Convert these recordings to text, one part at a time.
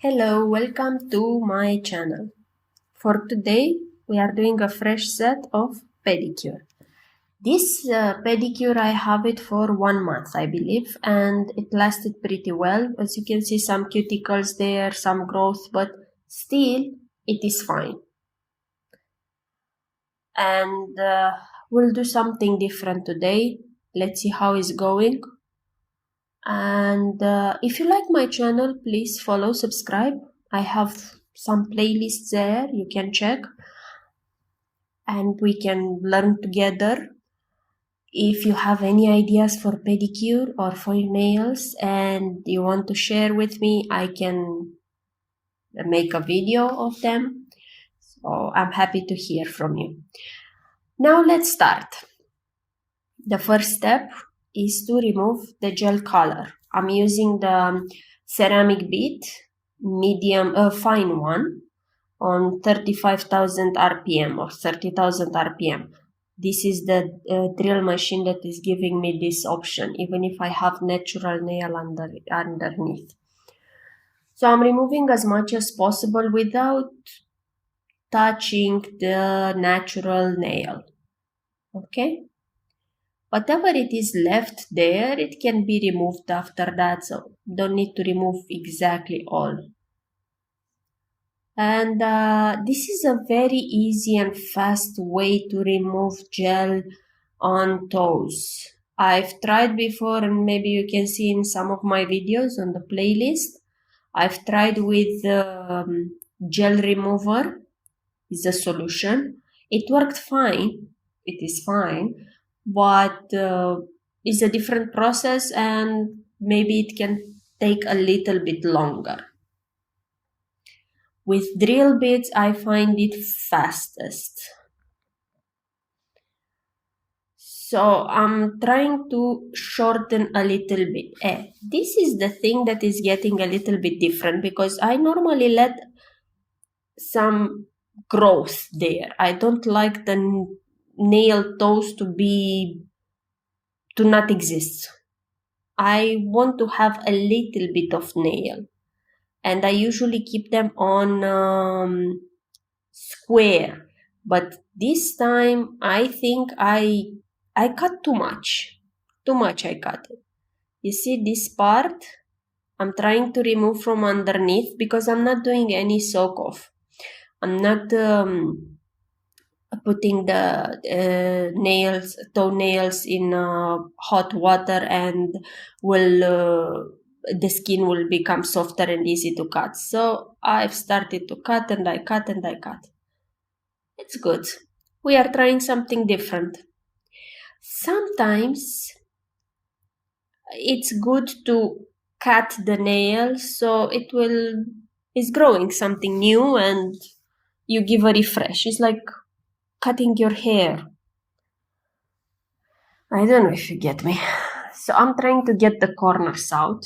Hello, welcome to my channel. For today, we are doing a fresh set of pedicure. This pedicure, I have it for 1 month, I believe, and it lasted pretty well. As you can see, some cuticles there, some growth, but still, it is fine. And we'll do something different today. Let's see how it's going. And if you like my channel, please follow, subscribe. I have some playlists there you can check and we can learn together. If you have any ideas for pedicure or for nails and you want to share with me, I can make a video of them. So I'm happy to hear from you. Now let's start. The first step is to remove the gel color. I'm using the ceramic bead, medium, fine one, on 35,000 RPM or 30,000 RPM. This is the drill machine that is giving me this option, even if I have natural nail underneath. So I'm removing as much as possible without touching the natural nail. Okay? Whatever it is left there, it can be removed after that, so don't need to remove exactly all. And this is a very easy and fast way to remove gel on toes. I've tried before, and maybe you can see in some of my videos on the playlist. I've tried with gel remover is a solution. It worked fine. It is fine, but it's a different process and maybe it can take a little bit longer. With drill bits, I find it fastest. So I'm trying to shorten a little bit. This is the thing that is getting a little bit different because I normally let some growth there. I don't like the nail toes to not exist. I want to have a little bit of nail. And I usually keep them on square. But this time, I think I cut too much. Too much I cut it. You see this part? I'm trying to remove from underneath because I'm not doing any soak off. I'm not putting the toenails in hot water and the skin will become softer and easy to cut. So I've started to cut and I cut and I cut. It's good. We are trying something different. Sometimes it's good to cut the nail so it's growing something new and you give a refresh. It's like cutting your hair. I don't know if you get me. So I'm trying to get the corners out.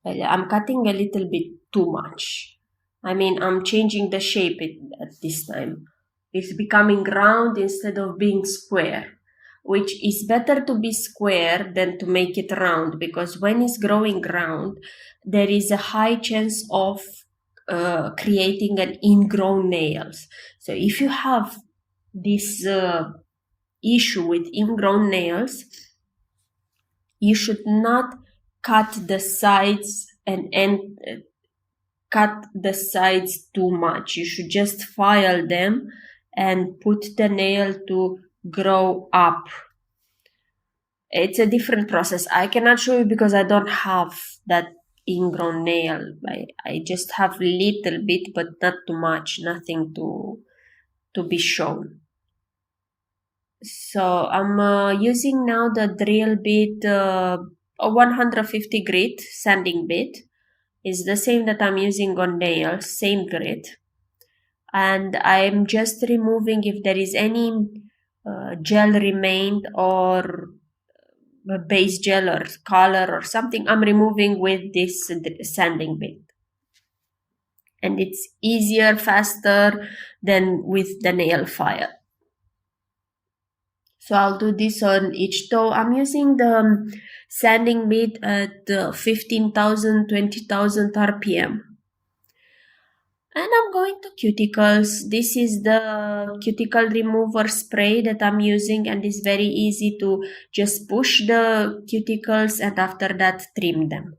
I'm cutting a little bit too much. I mean, I'm changing the shape at this time. It's becoming round instead of being square, which is better to be square than to make it round, because when it's growing round, there is a high chance of creating an ingrown nails. So if you have this issue with ingrown nails, you should not cut the sides and cut the sides too much. You should just file them and put the nail to grow up. It's a different process. I cannot show you because I don't have that ingrown nail. I just have little bit, but not too much, nothing to be shown. So I'm using now the drill bit, a 150 grit sanding bit. It's the same that I'm using on nails, same grit. And I'm just removing if there is any gel remained or base gel or color or something, I'm removing with this sanding bit. And it's easier, faster than with the nail file. So I'll do this on each toe. I'm using the sanding bit at 15,000, 20,000 RPM. And I'm going to cuticles. This is the cuticle remover spray that I'm using, and it's very easy to just push the cuticles and after that trim them.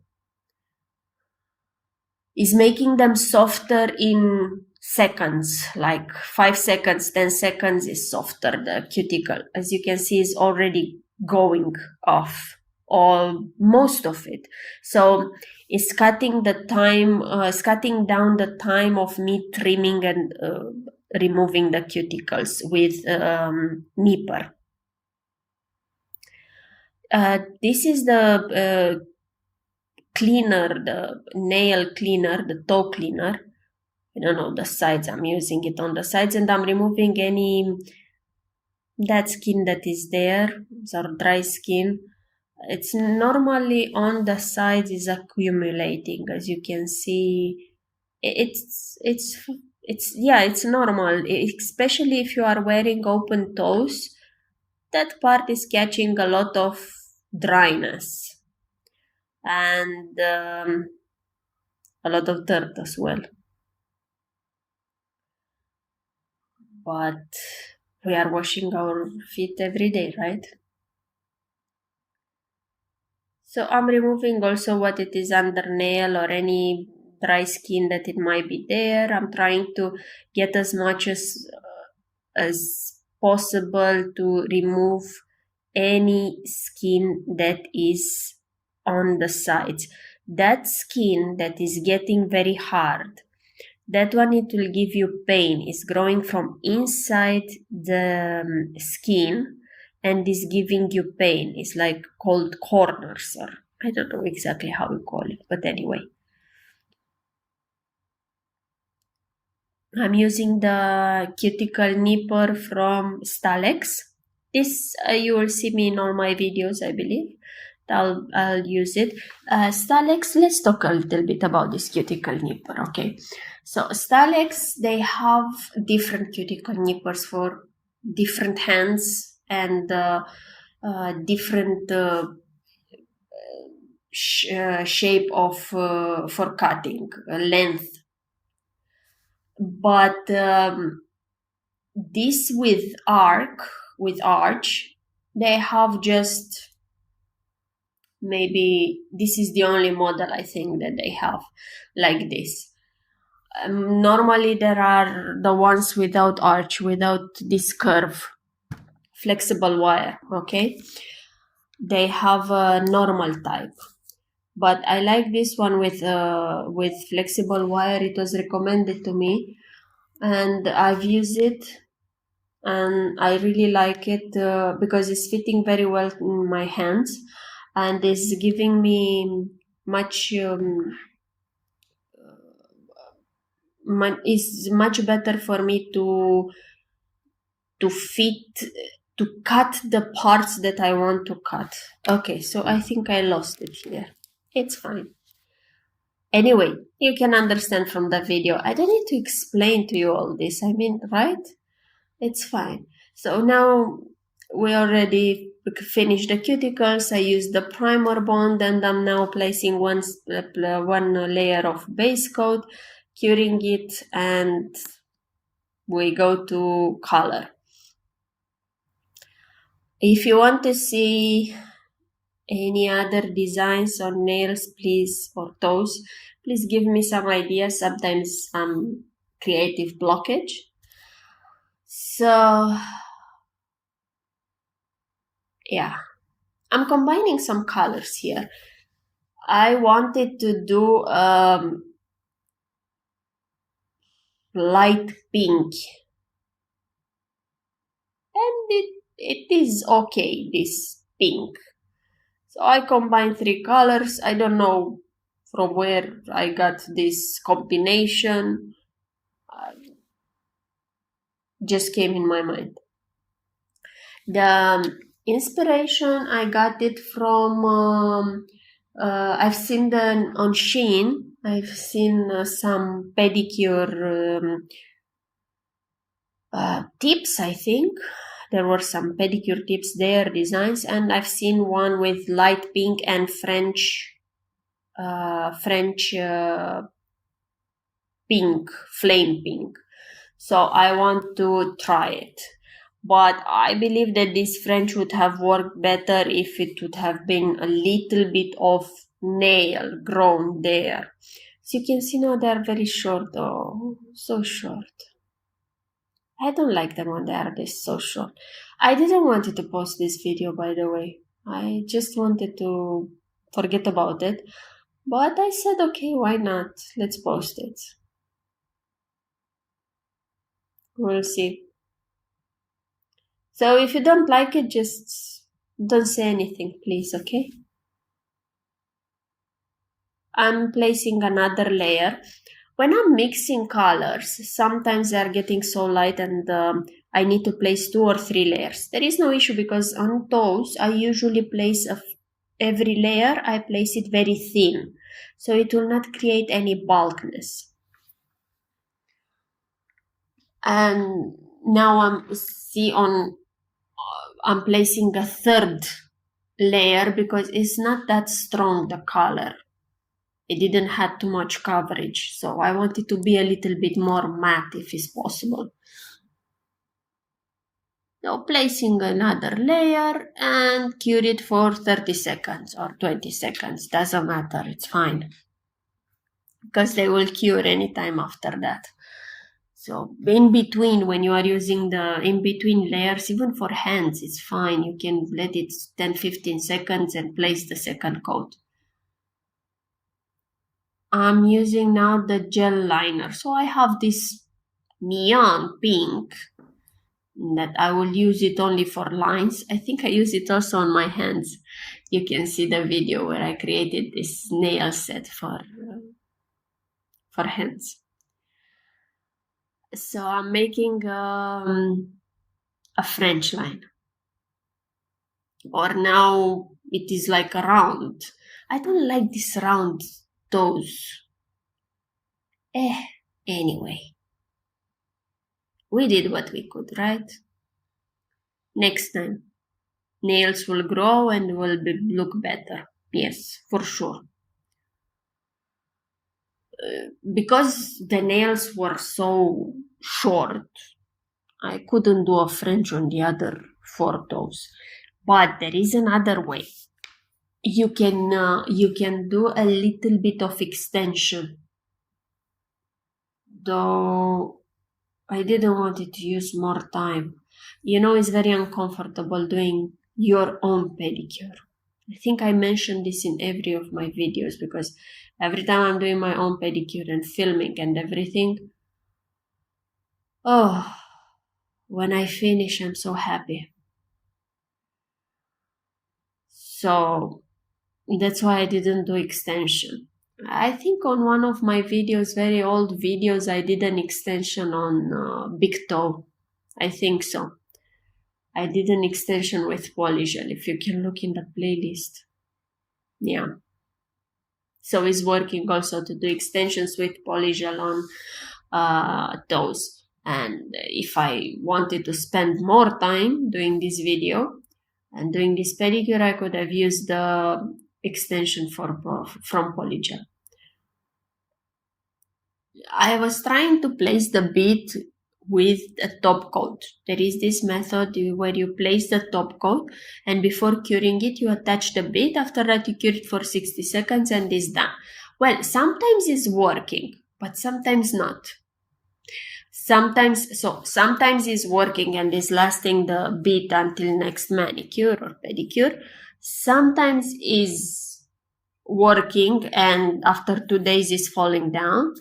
It's making them softer in seconds, like 5 seconds, 10 seconds is softer, the cuticle. As you can see, it's already going off, or most of it. So it's cutting the time, it's cutting down the time of me trimming and removing the cuticles with nipper. This is the cleaner, the nail cleaner, the toe cleaner. I don't know the sides. I'm using it on the sides, and I'm removing any that skin that is there, or dry skin. It's normally on the sides is accumulating, as you can see. It's normal, especially if you are wearing open toes. That part is catching a lot of dryness and a lot of dirt as well. But we are washing our feet every day, right? So I'm removing also what it is under nail or any dry skin that it might be there. I'm trying to get as much as possible to remove any skin that is on the sides. That skin that is getting very hard, that one, it will give you pain. It's growing from inside the skin and is giving you pain. It's like called corners, or I don't know exactly how we call it, but anyway. I'm using the cuticle nipper from Stalex. This you will see me in all my videos, I believe. I'll use it. Stalex, let's talk a little bit about this cuticle nipper, okay? So Stalex, they have different cuticle nippers for different hands and different shape of for cutting, length. But this with arch, they have just, maybe this is the only model I think that they have like this. Normally there are the ones without arch, without this curve, flexible wire, okay? They have a normal type, but I like this one with flexible wire. It was recommended to me and I've used it and I really like it because it's fitting very well in my hands and is giving me much is much better for me to cut the parts that I want to cut. Okay, so I think I lost it here. It's fine. Anyway, you can understand from the video. I don't need to explain to you all this. I mean, right? It's fine. So now we already finished the cuticles. I used the primer bond and I'm now placing one layer of base coat, curing it, and we go to color. If you want to see any other designs on nails, please, or toes, please give me some ideas. Sometimes creative blockage. So yeah, I'm combining some colors here. I wanted to do light pink, and it is okay, this pink. So I combined 3 colors. I don't know from where I got this combination. Just came in my mind. The inspiration, I got it from I've seen on Shein. I've seen some pedicure tips, I think. There were some pedicure tips there, designs, and I've seen one with light pink and French pink, flame pink. So I want to try it. But I believe that this French would have worked better if it would have been a little bit of nail grown there. So you can see now they are very short though, so short. I don't like them when they are this so short. I didn't want to post this video, by the way. I just wanted to forget about it. But I said, okay, why not? Let's post it. We'll see. So if you don't like it, just don't say anything, please, okay? I'm placing another layer. When I'm mixing colors, sometimes they are getting so light and I need to place 2 or 3 layers. There is no issue because on toes, I usually place every layer, I place it very thin. So it will not create any bulkiness. And now I'm placing a third layer because it's not that strong, the color. It didn't have too much coverage, so I want it to be a little bit more matte if it's possible. Now placing another layer and cure it for 30 seconds or 20 seconds, doesn't matter, it's fine. Because they will cure anytime after that. So in between, when you are using the in-between layers, even for hands, it's fine. You can let it 10-15 seconds and place the second coat. I'm using now the gel liner. So I have this neon pink that I will use it only for lines. I think I use it also on my hands. You can see the video where I created this nail set for hands. So I'm making a French line. Or now it is like a round. I don't like this round toes. Anyway. We did what we could, right? Next time, nails will grow and will look better. Yes, for sure. Because the nails were so short, I couldn't do a French on the other 4 toes. But there is another way. You can do a little bit of extension. Though I didn't want it to use more time. You know, it's very uncomfortable doing your own pedicure. I think I mentioned this in every of my videos because every time I'm doing my own pedicure and filming and everything, when I finish, I'm so happy. So that's why I didn't do extension. I think on one of my videos, very old videos, I did an extension on big toe. I think so. I did an extension with polygel, if you can look in the playlist. Yeah. So it's working also to do extensions with polygel on toes. And if I wanted to spend more time doing this video and doing this pedicure, I could have used the extension from polygel. I was trying to place the bead with a top coat. There is this method where you place the top coat and before curing it, you attach the bead. After that, you cure it for 60 seconds and it's done. Well, sometimes it's working, but sometimes not. Sometimes it's working and is lasting the bead until next manicure or pedicure. Sometimes is working and after 2 days is falling down,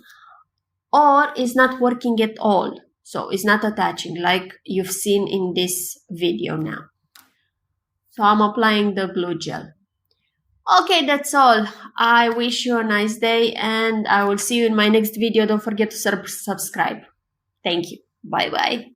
or is not working at all. So it's not attaching like you've seen in this video now. So I'm applying the glue gel. Okay, that's all. I wish you a nice day and I will see you in my next video. Don't forget to subscribe. Thank you. Bye-bye.